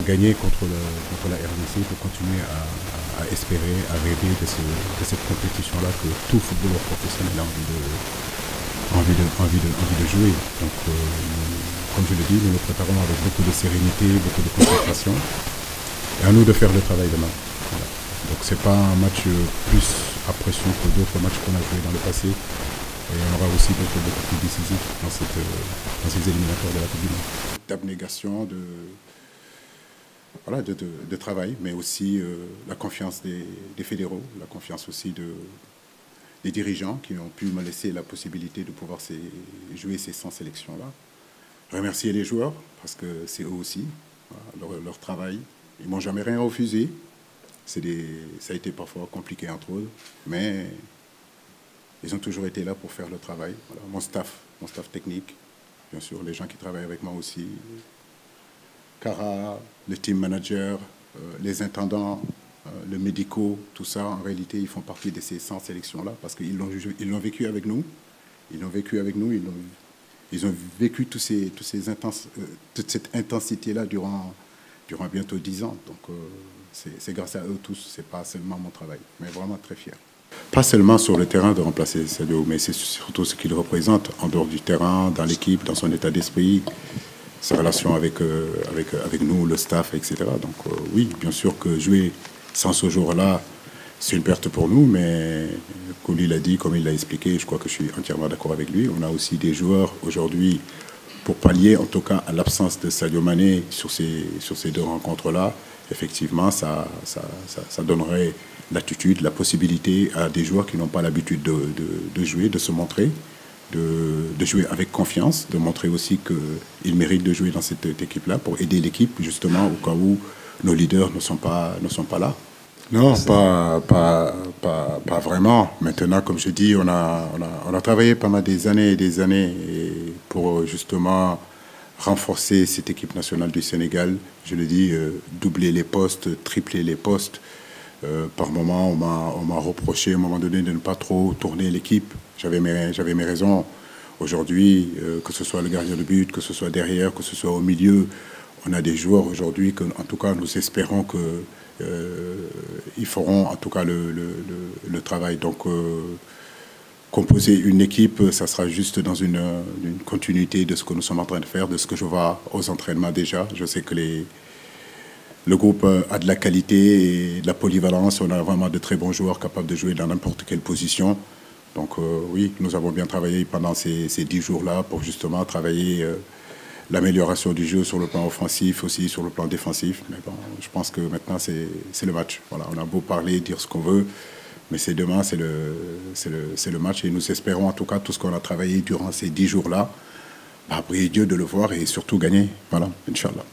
gagner contre la RDC, pour continuer à espérer, à rêver de cette compétition-là que tout footballeur professionnel a envie de jouer. Donc, comme je le dis, nous nous préparons avec beaucoup de sérénité, beaucoup de concentration. Et à nous de faire le travail demain. Voilà. Donc c'est pas un match plus à pression que d'autres matchs qu'on a joués dans le passé. Et on aura aussi beaucoup plus décisif dans ces éliminatoires de la Coupe du Monde. D'abnégation, de travail, mais aussi la confiance des fédéraux, la confiance aussi des dirigeants qui ont pu me laisser la possibilité de pouvoir jouer ces 100 sélections-là. Remercier les joueurs, parce que c'est eux aussi, voilà, leur travail. Ils ne m'ont jamais rien refusé. Ça a été parfois compliqué entre eux, mais ils ont toujours été là pour faire le travail. Voilà, mon staff technique, bien sûr, les gens qui travaillent avec moi aussi, Cara, le team manager, les intendants, le médicaux, tout ça, en réalité, ils font partie de ces 100 sélections-là parce qu'ils l'ont vécu avec nous. Ils l'ont vécu avec nous, ils ont vécu toute cette intensité-là durant bientôt 10 ans. Donc, c'est grâce à eux tous, c'est pas seulement mon travail, mais vraiment très fier. Pas seulement sur le terrain de remplacer Sadio, mais c'est surtout ce qu'il représente en dehors du terrain, dans l'équipe, dans son état d'esprit, sa relation avec nous, le staff, etc. Donc oui, bien sûr que jouer sans ce jour-là, c'est une perte pour nous, mais comme il l'a dit, comme il l'a expliqué, je crois que je suis entièrement d'accord avec lui. On a aussi des joueurs aujourd'hui pour pallier en tout cas à l'absence de Sadio Mané sur ces deux rencontres-là. Effectivement, ça donnerait l'attitude, la possibilité à des joueurs qui n'ont pas l'habitude de jouer, de se montrer, de jouer avec confiance, de montrer aussi qu'ils méritent de jouer dans cette équipe-là pour aider l'équipe, justement, au cas où nos leaders ne sont pas là. Non, pas vraiment. Maintenant, comme je dis, on a travaillé pendant des années et des années pour justement renforcer cette équipe nationale du Sénégal. Je le dis, doubler les postes, tripler les postes. Par moment, on m'a reproché à un moment donné de ne pas trop tourner l'équipe. J'avais mes raisons. Aujourd'hui, que ce soit le gardien de but, que ce soit derrière, que ce soit au milieu, on a des joueurs aujourd'hui que, en tout cas, nous espérons que ils feront en tout cas le travail. Donc, composer une équipe, ça sera juste dans une continuité de ce que nous sommes en train de faire, de ce que je vois aux entraînements déjà. Je sais que le groupe a de la qualité et de la polyvalence. On a vraiment de très bons joueurs capables de jouer dans n'importe quelle position. Donc oui, nous avons bien travaillé pendant ces 10 jours-là pour justement travailler l'amélioration du jeu sur le plan offensif, aussi sur le plan défensif. Mais bon, je pense que maintenant, c'est le match. Voilà, on a beau parler, dire ce qu'on veut, mais c'est demain, c'est le match. Et nous espérons en tout cas tout ce qu'on a travaillé durant ces 10 jours-là, prier Dieu de le voir et surtout gagner. Voilà, Inch'Allah.